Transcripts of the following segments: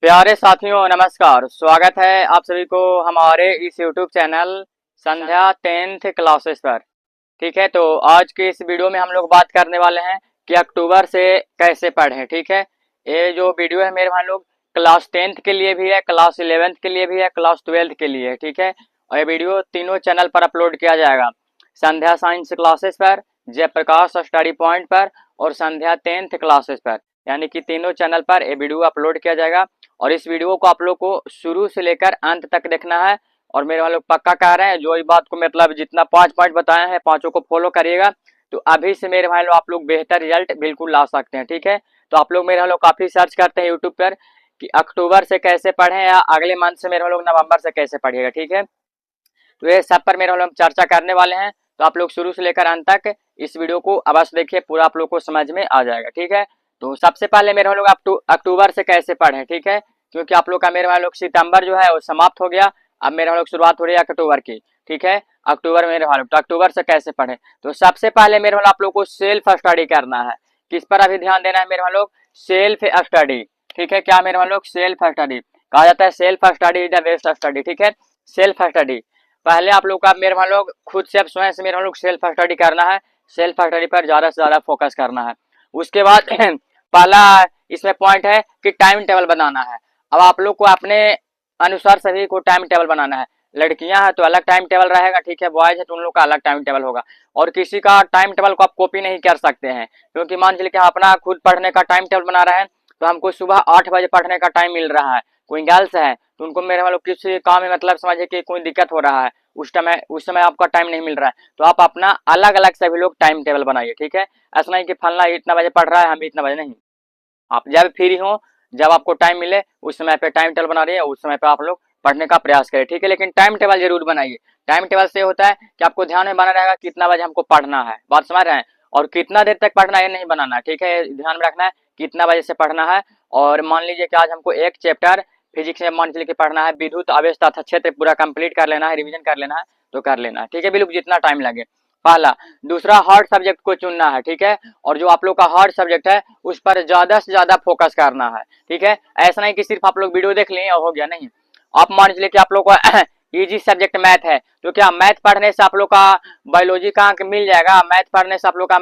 प्यारे साथियों नमस्कार। स्वागत है आप सभी को हमारे इस यूट्यूब चैनल संध्या 10th क्लासेस पर। ठीक है, तो आज के इस वीडियो में हम लोग बात करने वाले हैं कि अक्टूबर से कैसे पढ़ें। ठीक है, ये जो वीडियो है मेरे भाई लोग क्लास 10th के लिए भी है, क्लास 11th के लिए भी है, क्लास 12th के लिए है। ठीक है, और ये वीडियो तीनों चैनल पर अपलोड किया जाएगा, संध्या साइंस क्लासेस पर, जयप्रकाश स्टडी पॉइंट पर और संध्या 10th क्लासेस पर, यानी कि तीनों चैनल पर ये वीडियो अपलोड किया जाएगा। और इस वीडियो को आप लोग को शुरू से लेकर अंत तक देखना है। और मेरे वाले लोग पक्का कह रहे हैं, जो इस बात को मतलब जितना 5 पॉइंट बताए हैं पांचों को फॉलो करिएगा तो अभी से मेरे भाई लोग आप लोग बेहतर रिजल्ट बिल्कुल ला सकते हैं। ठीक है, तो आप लोग मेरे लोग काफी सर्च करते हैं यूट्यूब पर कि अक्टूबर से कैसे पढ़ें या अगले मंथ से मेरे लोग नवंबर से कैसे पढ़िएगा। ठीक है, तो ये सब पर मेरे लोग चर्चा करने वाले हैं, तो आप लोग शुरू से लेकर अंत तक इस वीडियो को अवश्य देखिए, पूरा आप लोग को समझ में आ जाएगा। ठीक है, तो सबसे पहले मेरे लोग अक्टूबर से कैसे पढ़ें। ठीक है, क्योंकि आप लोग का मेरे भाई लोग सितंबर जो है वो समाप्त हो गया, अब मेरे लोग शुरुआत हो रही है अक्टूबर की। ठीक है, अक्टूबर मेरे भाई लोग, तो अक्टूबर से कैसे पढ़ें, तो सबसे पहले मेरे भाई आप लोग को सेल्फ स्टडी करना है। किस पर अभी ध्यान देना है मेरे भाई लोग, सेल्फ स्टडी। ठीक है, क्या मेरे भाई लोग, सेल्फ स्टडी कहा जाता है, self study is the best study. ठीक है, सेल्फ स्टडी पहले आप लोग का मेरे भाई लोग खुद से, अब स्वयं से मेरे भाई लोग सेल्फ स्टडी करना है, सेल्फ स्टडी पर ज्यादा से ज्यादा फोकस करना है। उसके बाद पहला इसमें पॉइंट है कि टाइम टेबल बनाना है। अब आप लोग को अपने अनुसार सभी को टाइम टेबल बनाना है। लड़कियां हैं तो अलग टाइम टेबल रहेगा, ठीक है, बॉयज है तो उन लोग का अलग टाइम टेबल होगा। और किसी का टाइम टेबल को आप कॉपी नहीं कर सकते हैं, क्योंकि मान चलिए कि हम अपना खुद पढ़ने का टाइम टेबल बना रहे हैं, तो हमको सुबह 8 बजे पढ़ने का टाइम मिल रहा है, कोई गर्ल्स है तो उनको मेरे वालों किसी काम में मतलब समझे कि कोई दिक्कत हो रहा है, उस समय आपका टाइम नहीं मिल रहा है, तो आप अपना अलग अलग सभी लोग टाइम टेबल बनाइए। ठीक है, ऐसा नहीं कि फलना इतना बजे पढ़ रहा है हम इतना बजे नहीं, आप जब फ्री हो, जब आपको टाइम मिले उस समय पे टाइम टेबल बना रही है, उस समय पे आप लोग पढ़ने का प्रयास करें। ठीक है, लेकिन टाइम टेबल जरूर बनाइए। टाइम टेबल से होता है कि आपको ध्यान में बना रहेगा कितना बजे हमको पढ़ना है, बात समझ रहे हैं, और कितना देर तक पढ़ना है नहीं बनाना है। ठीक है, ध्यान में रखना है कितना बजे से पढ़ना है। और मान लीजिए कि आज हमको एक चैप्टर फिजिक्स में मान लीजिए कि पढ़ना है, विद्युत आवेश तथा क्षेत्र पूरा कंप्लीट कर लेना है, रिवीजन कर लेना है तो कर लेना है। ठीक है, बिल्कुल जितना टाइम लगे, पहला। दूसरा, हार्ड सब्जेक्ट को चुनना है। ठीक है, और जो आप लोग का हार्ड सब्जेक्ट है उस पर ज्यादा से ज्यादा फोकस करना है। ठीक है, ऐसा नहीं कि सिर्फ आप लोग वीडियो देख लिए और हो गया, नहीं। आप मान लीजिए कि आप लोग का इजी सब्जेक्ट मैथ है, तो क्या मैथ पढ़ने से आप लोग का बायोलॉजी का अंक मिल जाएगा, मैथ पढ़ने से आप लोग का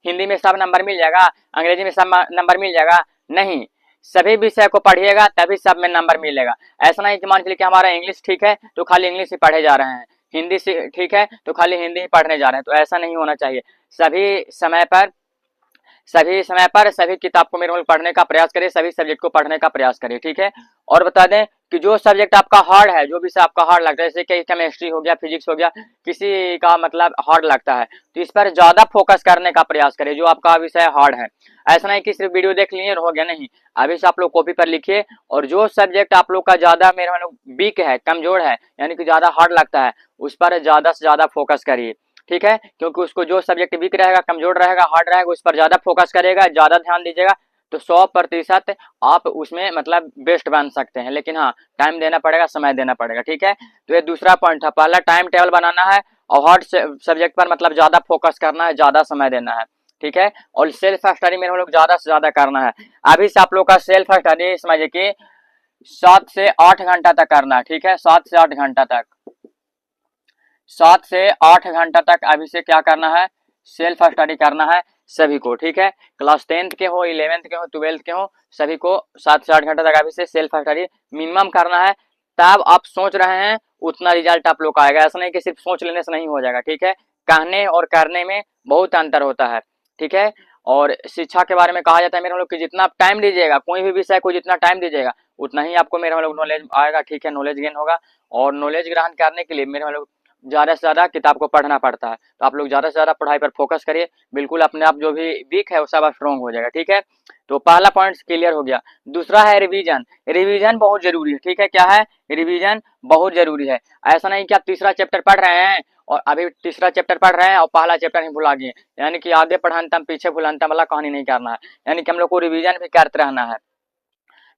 हिंदी में सब नंबर मिल जाएगा, अंग्रेजी में सब नंबर मिल जाएगा, नहीं। सभी विषय को पढ़िएगा तभी सब में नंबर मिलेगा। ऐसा नहीं कि मान चलिए कि हमारा इंग्लिश ठीक है तो खाली इंग्लिश ही पढ़े जा रहे हैं, हिंदी से ठीक है तो खाली हिंदी ही पढ़ने जा रहे हैं, तो ऐसा नहीं होना चाहिए। सभी समय पर सभी किताब को मेरे पढ़ने का प्रयास करिए, सभी सब्जेक्ट को पढ़ने का प्रयास करिए। ठीक है, और बता दें कि जो सब्जेक्ट आपका हार्ड है, जो विषय आपका हार्ड लगता है, जैसे कि केमिस्ट्री हो गया, फिजिक्स हो गया, किसी का मतलब हार्ड लगता है तो इस पर ज्यादा फोकस करने का प्रयास करिए, जो आपका विषय हार्ड है। ऐसा नहीं कि सिर्फ वीडियो देख लिए और हो गया, नहीं। अभी से आप लोग कॉपी पर लिखिए, और जो सब्जेक्ट आप लोग का ज्यादा मेरे वीक है, कमजोर है, यानी कि ज्यादा हार्ड लगता है, उस पर ज्यादा से ज्यादा फोकस करिए। ठीक है, क्योंकि उसको जो सब्जेक्ट वीक रहेगा, कमजोर रहेगा, हार्ड रहेगा, उस पर ज्यादा फोकस करेगा, ज्यादा ध्यान दीजिएगा, तो 100% आप उसमें मतलब बेस्ट बन सकते हैं। लेकिन हाँ, टाइम देना पड़ेगा, समय देना पड़ेगा। ठीक है, तो ये दूसरा पॉइंट था, पहला टाइम टेबल बनाना है और हार्ड सब्जेक्ट पर मतलब ज्यादा फोकस करना है, ज्यादा समय देना है। ठीक है, और सेल्फ स्टडी में हम लोग ज्यादा से ज्यादा करना है। अभी से आप लोग का सेल्फ स्टडी समझिए कि 7 से 8 घंटा तक करना है। ठीक है, 7 से 8 घंटा तक, 7 से 8 घंटा तक अभी से क्या करना है, सेल्फ स्टडी करना है सभी को। ठीक है, क्लास 10th के हो, 11th के हो, 12th के हो, सभी को 7 से 8 घंटा तक अभी से सेल्फ स्टडी मिनिमम करना है। तब आप सोच रहे हैं उतना रिजल्ट आप लोग का आएगा, ऐसा नहीं कि सिर्फ सोच लेने से नहीं हो जाएगा। ठीक है, कहने और करने में बहुत अंतर होता है। ठीक है, और शिक्षा के बारे में कहा जाता है मेरे लोग कि जितना आप टाइम दीजिएगा, कोई भी विषय को जितना टाइम दीजिएगा उतना ही आपको मेरे लोग नॉलेज आएगा। ठीक है, नॉलेज गेन होगा, और नॉलेज ग्रहण करने के लिए मेरे लोग ज्यादा से ज्यादा किताब को पढ़ना पड़ता है, तो आप लोग ज्यादा से ज्यादा पढ़ाई पर फोकस करिए, बिल्कुल अपने आप जो भी वीक है वो सब स्ट्रॉन्ग हो जाएगा। ठीक है, तो पहला पॉइंट क्लियर हो गया। दूसरा है रिवीजन। रिवीजन बहुत जरूरी है। ठीक है, क्या है, रिवीजन बहुत जरूरी है। ऐसा नहीं कि आप तीसरा चैप्टर पढ़ रहे हैं और अभी तीसरा चैप्टर पढ़ रहे हैं और पहला चैप्टर ही भुला गए, यानी कि आगे पढ़ानता पीछे भुलानता वाला कहानी नहीं करना है, यानी कि हम लोग को रिवीजन भी करते रहना है।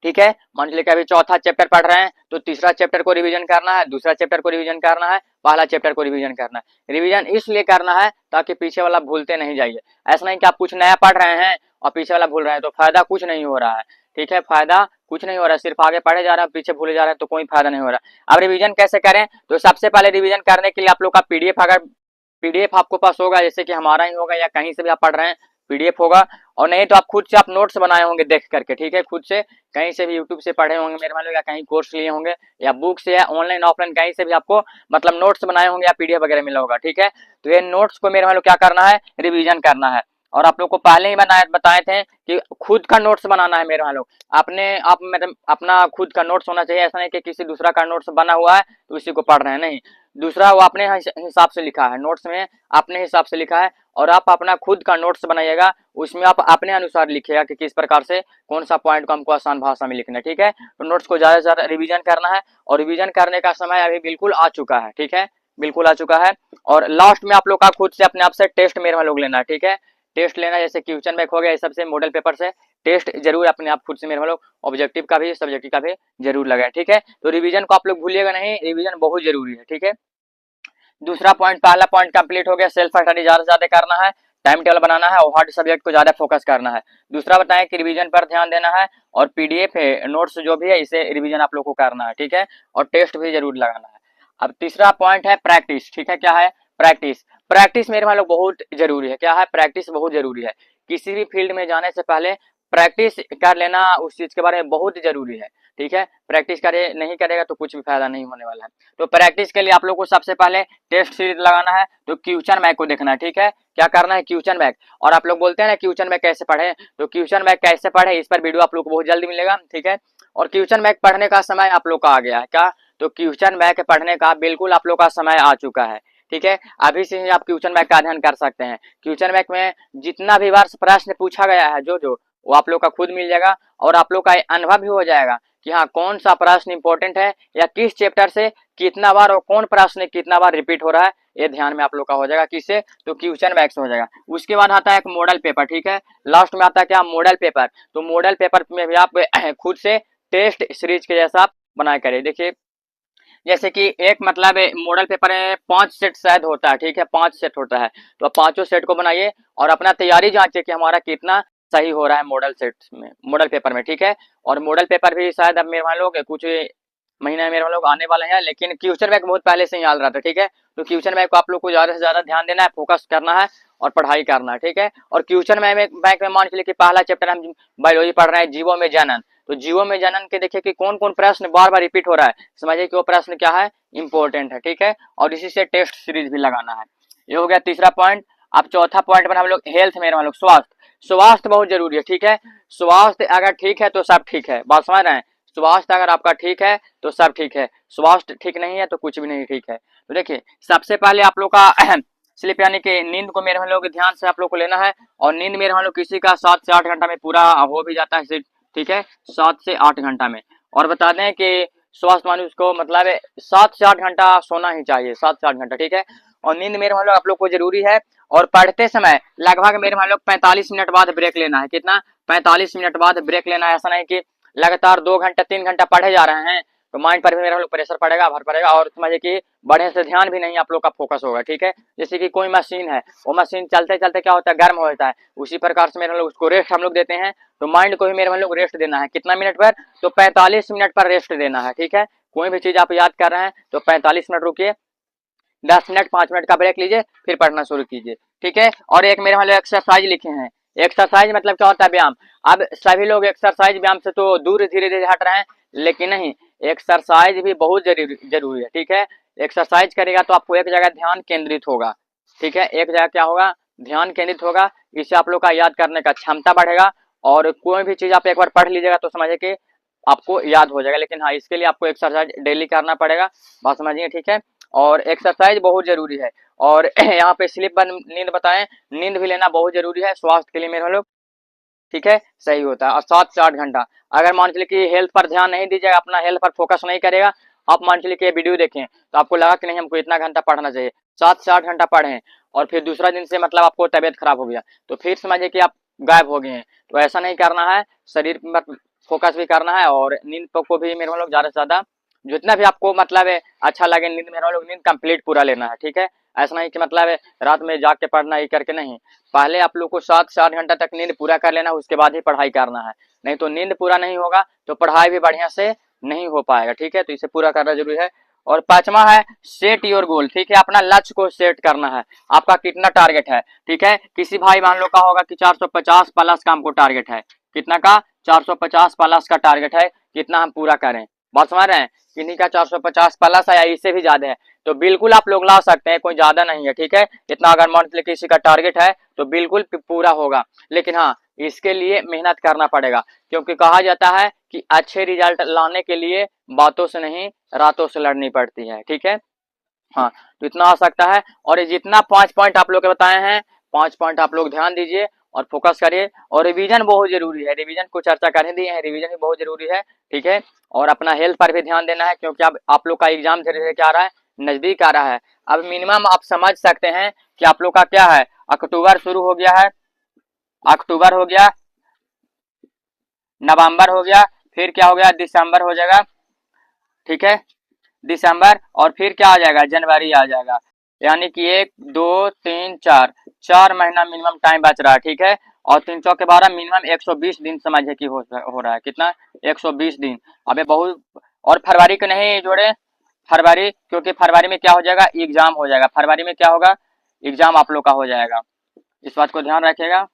ठीक है, मान लीजिए कि अभी चौथा चैप्टर पढ़ रहे हैं तो तीसरा चैप्टर को रिवीजन करना है, दूसरा चैप्टर को रिवीजन करना है, पहला चैप्टर को रिवीजन करना है। रिवीजन इसलिए करना है ताकि पीछे वाला भूलते नहीं जाइए। ऐसा नहीं कि आप कुछ नया पढ़ रहे हैं और पीछे वाला भूल रहे हैं, तो फायदा कुछ नहीं हो रहा है। ठीक है, फायदा कुछ नहीं हो रहा है, सिर्फ आगे पढ़े जा रहा है, पीछे भूले जा रहे हैं, तो कोई फायदा नहीं हो रहा। अब रिवीजन कैसे करें, तो सबसे पहले रिवीजन करने के लिए आप लोग का पीडीएफ, अगर पीडीएफ आपके पास होगा, जैसे कि हमारा ही होगा या कहीं से भी आप पढ़ रहे हैं पीडीएफ होगा, और नहीं तो आप खुद से आप नोट्स बनाए होंगे देख करके, ठीक है, खुद से कहीं से भी यूट्यूब से पढ़े होंगे मेरे वालों, या कहीं कोर्स लिए होंगे, या बुक से, या ऑनलाइन ऑफलाइन कहीं से भी आपको मतलब नोट्स बनाए होंगे या पीडीएफ वगैरह मिला होगा, ठीक है। तो ये नोट्स को मेरे वालों क्या करना है, रिवीजन करना है। और आप लोग को पहले ही बताए थे कि खुद का नोट्स बनाना है मेरे वालों, अपने आप मतलब अपना खुद का नोट्स होना चाहिए। ऐसा नहीं कि किसी दूसरा का नोट्स बना हुआ है तो उसी को पढ़ रहे हैं, नहीं, दूसरा वो अपने हिसाब से लिखा है, नोट्स में अपने हिसाब से लिखा है, और आप अपना खुद का नोट्स बनाइएगा, उसमें आप अपने अनुसार लिखिएगा कि किस प्रकार से कौन सा पॉइंट को हमको आसान भाषा में लिखना है, ठीक है। तो नोट्स को ज्यादा से ज्यादा रिवीजन करना है, और रिवीजन करने का समय अभी बिल्कुल आ चुका है, ठीक है, बिल्कुल आ चुका है। और लास्ट में आप लोग का खुद से अपने आप से टेस्ट मेरे लोग लेना है, ठीक है, टेस्ट लेना, जैसे क्वेश्चन बैंक हो गया, इस सबसे मॉडल पेपर से टेस्ट जरूर अपने आप खुद से मेरे लोग, ऑब्जेक्टिव का भी सब्जेक्टिव का भी जरूर लगाए, ठीक है। तो रिवीजन को आप लोग भूलिएगा नहीं, रिवीजन बहुत जरूरी है, ठीक है। दूसरा पॉइंट, पहला पॉइंट कंप्लीट हो गया, सेल्फ स्टडी ज्यादा से ज्यादा करना है, टाइम टेबल बनाना है, और हार्ड सब्जेक्ट को ज्यादा फोकस करना है। दूसरा बताएं कि रिवीजन पर ध्यान देना है, और पीडीएफ है नोट्स जो भी है इसे रिवीजन आप लोग को करना है, ठीक है, और टेस्ट भी जरूर लगाना है। अब तीसरा पॉइंट है प्रैक्टिस, ठीक है, क्या है, प्रैक्टिस। प्रैक्टिस मेरे लोग बहुत जरूरी है, क्या है, प्रैक्टिस बहुत जरूरी है। किसी भी फील्ड में जाने से पहले प्रैक्टिस कर लेना उस चीज के बारे में बहुत जरूरी है, ठीक है। प्रैक्टिस करे नहीं करेगा तो कुछ भी फायदा नहीं होने वाला है। तो प्रैक्टिस के लिए आप लोग को सबसे पहले टेस्ट सीरीज लगाना है, तो क्वेश्चन बैंक को देखना है, ठीक है, क्या करना है, क्वेश्चन बैंक। और आप लोग बोलते हैं ना क्वेश्चन बैंक कैसे पढ़े, तो क्वेश्चन बैंक कैसे पढ़े इस पर वीडियो आप लोग को बहुत जल्दी मिलेगा, ठीक है। और क्वेश्चन बैंक पढ़ने का समय आप लोग का आ गया है, क्या, तो क्वेश्चन बैंक पढ़ने का बिल्कुल आप लोग का समय आ चुका है, ठीक है। अभी से ही आप क्वेश्चन बैंक का अध्ययन कर सकते हैं। क्वेश्चन बैंक में जितना भी बार प्रश्न पूछा गया है जो वो आप लोग का खुद मिल जाएगा, और आप लोग का अनुभव भी हो जाएगा कि हाँ कौन सा प्रश्न इंपॉर्टेंट है, या किस चैप्टर से कितना बार और कौन प्रश्न कितना बार रिपीट हो रहा है, ये ध्यान में आप लोग का हो जाएगा, किससे, तो क्वेश्चन बैंक से हो जाएगा। उसके बाद आता है एक मॉडल पेपर, ठीक है, लास्ट में आता है क्या, मॉडल पेपर। तो मॉडल पेपर में भी आप खुद से टेस्ट सीरीज के जैसा आप बनाए करें। देखिए जैसे कि एक मतलब मॉडल पेपर में 5 सेट शायद होता है, ठीक है, 5 सेट होता है, तो आप पांचों सेट को बनाइए और अपना तैयारी जांचिए कि हमारा कितना सही हो रहा है मॉडल सेट में, मॉडल पेपर में, ठीक है। और मॉडल पेपर भी शायद अब मेरे मान लो कुछ महीने मेरे लोग आने वाले हैं, लेकिन क्वेश्चन बैंक बहुत पहले से ही आ रहा था, ठीक है। तो क्वेश्चन बैंक को आप लोग को ज्यादा से ज्यादा ध्यान देना है, फोकस करना है और पढ़ाई करना है, ठीक है। और क्वेश्चन बैंक में मान के लिए कि पहला चैप्टर हम बायोलॉजी पढ़ रहे हैं, जीवों में जनन, तो जीवों में जनन के देखिए कि कौन कौन प्रश्न बार बार रिपीट हो रहा है, समझिए कि वो प्रश्न क्या है, इंपॉर्टेंट है, ठीक है। और इसी से टेस्ट सीरीज भी लगाना है। ये हो गया तीसरा पॉइंट। अब चौथा पॉइंट पर हम लोग हेल्थ में हम लोग स्वास्थ्य, स्वास्थ्य बहुत जरूरी है, ठीक है। स्वास्थ्य अगर ठीक है तो सब ठीक है, बात समझ रहे हैं, स्वास्थ्य अगर आपका ठीक है तो सब ठीक है, स्वास्थ्य ठीक नहीं है तो कुछ भी नहीं ठीक है। तो देखिए सबसे पहले आप लोग का स्लीप यानी कि नींद को मेरे हम लोग ध्यान से आप लोग को लेना है, और नींद मेरे हम लोग किसी का 7 से 8 घंटा में पूरा हो भी जाता है, ठीक है, 7 से 8 घंटा में। और बता दें कि स्वास्थ्य मनुष्य को मतलब 7 से 8 घंटा सोना ही चाहिए, 7 से 8 घंटा, ठीक है। और नींद मेरे हम लोग आप लोग को जरूरी है। और पढ़ते समय लगभग मेरे हम लोग 45 मिनट बाद ब्रेक लेना है, कितना, 45 मिनट बाद ब्रेक लेना है। ऐसा नहीं कि लगातार 2 घंटा 3 घंटा पढ़े जा रहे हैं तो माइंड पर भी मेरा लोग प्रेशर पड़ेगा, भर पड़ेगा, और समझिए कि बढ़े से ध्यान भी नहीं आप लोग का फोकस होगा, ठीक है। जैसे कि कोई मशीन है, वो मशीन चलते चलते क्या होता है, गर्म हो जाता है, उसी प्रकार से मेरे लोग उसको रेस्ट हम लोग देते हैं, तो माइंड को भी मेरे लोग रेस्ट देना है, कितना मिनट पर, तो 45 मिनट पर रेस्ट देना है, ठीक है। कोई भी चीज आप याद कर रहे हैं तो 45 मिनट रुकिए, 10 मिनट 5 मिनट का ब्रेक लीजिए, फिर पढ़ना शुरू कीजिए, ठीक है। और एक मेरे वाले एक्सरसाइज लिखे हैं, एक्सरसाइज मतलब क्या होता है, व्यायाम। अब सभी लोग एक्सरसाइज व्यायाम से तो दूर धीरे धीरे हट रहे हैं, लेकिन नहीं, एक्सरसाइज भी बहुत जरूरी है, ठीक है। एक्सरसाइज करेगा तो आपको एक जगह ध्यान केंद्रित होगा, ठीक है, एक जगह क्या होगा, ध्यान केंद्रित होगा, इससे आप लोग का याद करने का क्षमता बढ़ेगा, और कोई भी चीज आप एक बार पढ़ लीजिएगा तो समझिए कि आपको याद हो जाएगा। लेकिन हाँ इसके लिए आपको एक्सरसाइज डेली करना पड़ेगा, बात समझिए, ठीक है। और एक्सरसाइज बहुत जरूरी है। और यहाँ पे स्लीप नींद बताएं, नींद भी लेना बहुत जरूरी है स्वास्थ्य के लिए मेरे लोग, ठीक है, सही होता है। और 7 से 8 घंटा, अगर मान चलिए कि हेल्थ पर ध्यान नहीं दीजिएगा, अपना हेल्थ पर फोकस नहीं करेगा, आप मान चलिए कि ये वीडियो देखें तो आपको लगा कि नहीं हमको इतना घंटा पढ़ना चाहिए, 7 से 8 घंटा पढ़ें, और फिर दूसरा दिन से मतलब आपको तबियत खराब हो गया तो फिर समझिए कि आप गायब हो गए हैं। तो ऐसा नहीं करना है, शरीर पर फोकस भी करना है, और नींद को भी मेरे लोग ज्यादा से ज्यादा जितना भी आपको मतलब है अच्छा लगे, नींद मेरे लोग नींद कंप्लीट पूरा लेना है, ठीक है। ऐसा नहीं कि मतलब है रात में जाग के पढ़ना ही करके, नहीं, पहले आप लोग को 7 से 8 घंटा तक नींद पूरा कर लेना, उसके बाद ही पढ़ाई करना है। नहीं तो नींद पूरा नहीं होगा तो पढ़ाई भी बढ़िया से नहीं हो पाएगा। ठीक है, तो इसे पूरा करना जरूरी है। और पांचवा है सेट योर गोल। ठीक है, अपना लक्ष्य को सेट करना है, आपका कितना टारगेट है। ठीक है, किसी भाई बहन लोग का होगा कि 450 प्लस का हमको टारगेट है, कितना का 450 प्लस का टारगेट है, कितना हम पूरा करें। बात समझ रहे हैं, किन्हीं का 450 प्लस है या इससे भी ज्यादा है, तो बिल्कुल आप लोग ला सकते हैं, कोई ज्यादा नहीं है। ठीक है, इतना अगर मंथली किसी का टारगेट है तो बिल्कुल पूरा होगा, लेकिन हाँ इसके लिए मेहनत करना पड़ेगा, क्योंकि कहा जाता है कि अच्छे रिजल्ट लाने के लिए बातों से नहीं रातों से लड़नी पड़ती है। ठीक है, हाँ तो इतना आ सकता है। और ये जितना 5 पॉइंट आप लोग के बताए हैं, 5 पॉइंट आप लोग ध्यान दीजिए और फोकस करिए। और रिवीजन बहुत जरूरी है, रिवीजन को चर्चा कर ही दिए हैं, रिवीजन भी बहुत जरूरी है। ठीक है, और अपना हेल्थ पर भी ध्यान देना है, क्योंकि अब आप लोग का एग्जाम धीरे धीरे क्या आ रहा है, नजदीक आ रहा है। अब मिनिमम आप समझ सकते हैं कि आप लोग का क्या है, अक्टूबर शुरू हो गया है, अक्टूबर हो गया, नवंबर हो गया, फिर क्या हो गया, दिसंबर हो जाएगा। ठीक है, दिसंबर, और फिर क्या आ जाएगा, जनवरी आ जाएगा। यानी कि 1 2 3 4 4 महीना मिनिमम टाइम बच रहा है। ठीक है, और 3 चौके 12 मिनिमम 120 दिन समझिए कि हो रहा है, कितना 120 दिन। अबे बहुत, और फरवरी को नहीं जोड़े, फरवरी, क्योंकि फरवरी में क्या हो जाएगा, एग्जाम हो जाएगा, फरवरी में क्या होगा, एग्जाम आप लोग का हो जाएगा, इस बात को ध्यान रखिएगा।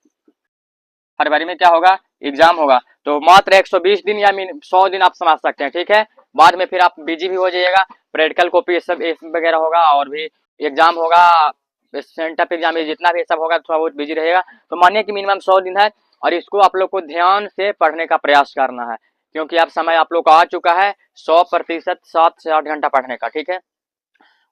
फरवरी में क्या होगा, एग्जाम होगा, तो मात्र 120 दिन या 100 दिन आप समझ सकते हैं। ठीक है, बाद में फिर आप बिजी भी हो जाइएगा, प्रैक्टिकल कॉपी सब वगैरह होगा, और भी एग्जाम होगा, सेंटर एग्जाम जितना भी सब होगा, थोड़ा बहुत बिजी रहेगा। तो मानिए कि मिनिमम 100 दिन है, और इसको आप लोग को ध्यान से पढ़ने का प्रयास करना है, क्योंकि अब समय आप लोग का आ चुका है 100% 7 से 8 घंटा पढ़ने का। ठीक है,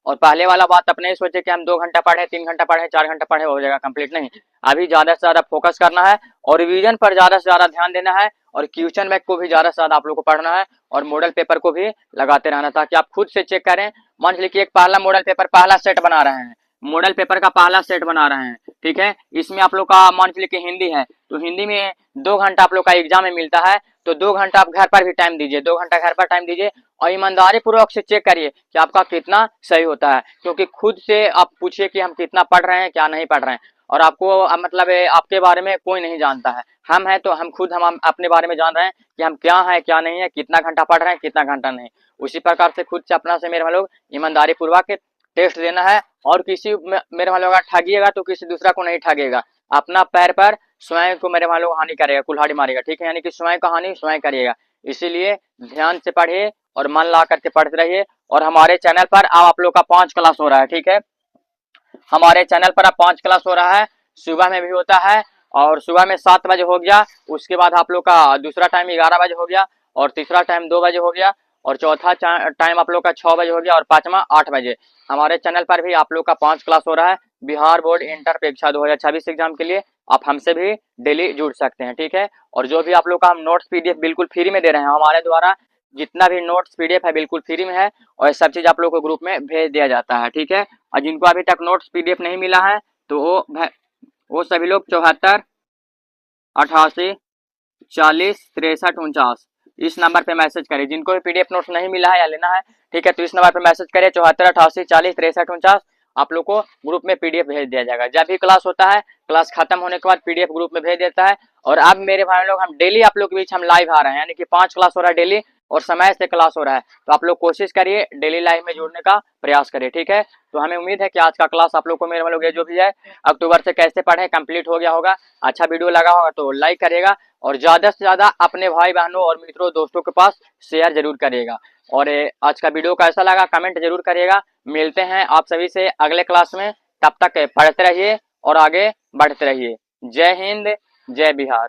और पहले वाला बात अपने ही सोचे कि हम 2 घंटा पढ़े, 3 घंटा पढ़े, 4 घंटा पढ़े, हो जाएगा कंप्लीट, नहीं। अभी ज्यादा से ज्यादा फोकस करना है, और रिवीजन पर ज्यादा से ज्यादा ध्यान देना है, और क्वेश्चन बैंक को भी ज्यादा से ज्यादा आप लोग को पढ़ना है, और मॉडल पेपर को भी लगाते रहना, ताकि आप खुद से चेक करें। मान लीजिए कि एक पहला मॉडल पेपर पहला सेट बना रहे हैं, मॉडल पेपर का पहला सेट बना रहे हैं। ठीक है, इसमें आप लोग का मान लीजिए कि हिंदी है, तो हिंदी में 2 घंटा आप लोग का एग्जाम में मिलता है, तो 2 घंटा आप घर पर भी टाइम दीजिए, 2 घंटा घर पर टाइम दीजिए, और ईमानदारी पूर्वक से चेक करिए कि आपका कितना सही होता है, क्योंकि खुद से आप पूछिए कि हम कितना पढ़ रहे हैं, क्या नहीं पढ़ रहे हैं। और आपको मतलब आपके बारे में कोई नहीं जानता है, हम हैं तो हम खुद हम अपने बारे में जान रहे हैं कि हम क्या है क्या नहीं है, कितना घंटा पढ़ रहे हैं कितना घंटा नहीं। उसी प्रकार से खुद से अपना से मेरे लोग ईमानदारी पूर्वक टेस्ट देना है, और किसी मेरे वालों का ठगिएगा तो किसी दूसरा को नहीं ठगेगा, अपना पैर पर स्वयं को मेरे वालों हानि करेगा, कुल्हाड़ी मारेगा। ठीक है, यानी कि स्वयं का हानि स्वयं करिएगा, इसीलिए ध्यान से पढ़िए और मन ला करके पढ़ते रहिए। और हमारे चैनल पर अब आप लोग का 5 क्लास हो रहा है। ठीक है, हमारे चैनल पर अब 5 क्लास हो रहा है, सुबह में भी होता है, और सुबह में 7 बजे हो गया, उसके बाद आप लोग का दूसरा टाइम 11 बजे हो गया, और तीसरा टाइम 2 बजे हो गया, और चौथा टाइम आप लोग का 6 बजे हो गया, और पांचवा 8 बजे। हमारे चैनल पर भी आप लोग का 5 क्लास हो रहा है। बिहार बोर्ड इंटर परीक्षा 2026 एग्जाम के लिए आप हमसे भी डेली जुड़ सकते हैं। ठीक है, और जो भी आप लोग का हम नोट्स पीडीएफ बिल्कुल फ्री में दे रहे हैं, हमारे द्वारा जितना भी नोट्स पीडीएफ है बिल्कुल फ्री में है, और सब चीज आप लोग को ग्रुप में भेज दिया जाता है। ठीक है, और जिनको अभी तक नोट्स पीडीएफ नहीं मिला है, तो वो सभी लोग 74 88 40 63 49 इस नंबर पे मैसेज करिए, जिनको भी पीडीएफ नोट्स नहीं मिला है या लेना है। ठीक है, तो इस नंबर पे मैसेज करिए 74 88 40 63 49, आप लोग को ग्रुप में पीडीएफ भेज दिया जाएगा। जब भी क्लास होता है, क्लास खत्म होने के बाद पीडीएफ ग्रुप में भेज देता है। और अब मेरे भाई लोग हम डेली आप लोग के बीच हम लाइव आ रहे हैं, यानी कि 5 क्लास हो रहा है डेली, और समय से क्लास हो रहा है, तो आप लोग कोशिश करिए डेली लाइव में जुड़ने का प्रयास करिए। ठीक है, तो हमें उम्मीद है कि आज का क्लास आप लोग को मेरे लोग जो भी है अक्टूबर से कैसे पढ़े कंप्लीट हो गया होगा। अच्छा वीडियो लगा होगा तो लाइक करिएगा, और ज्यादा से ज्यादा अपने भाई बहनों और मित्रों दोस्तों के पास शेयर जरूर करिएगा। और आज का वीडियो कैसा लगा कमेंट जरूर करिएगा। मिलते हैं आप सभी से अगले क्लास में, तब तक पढ़ते रहिए और आगे बढ़ते रहिए। जय हिंद, जय बिहार।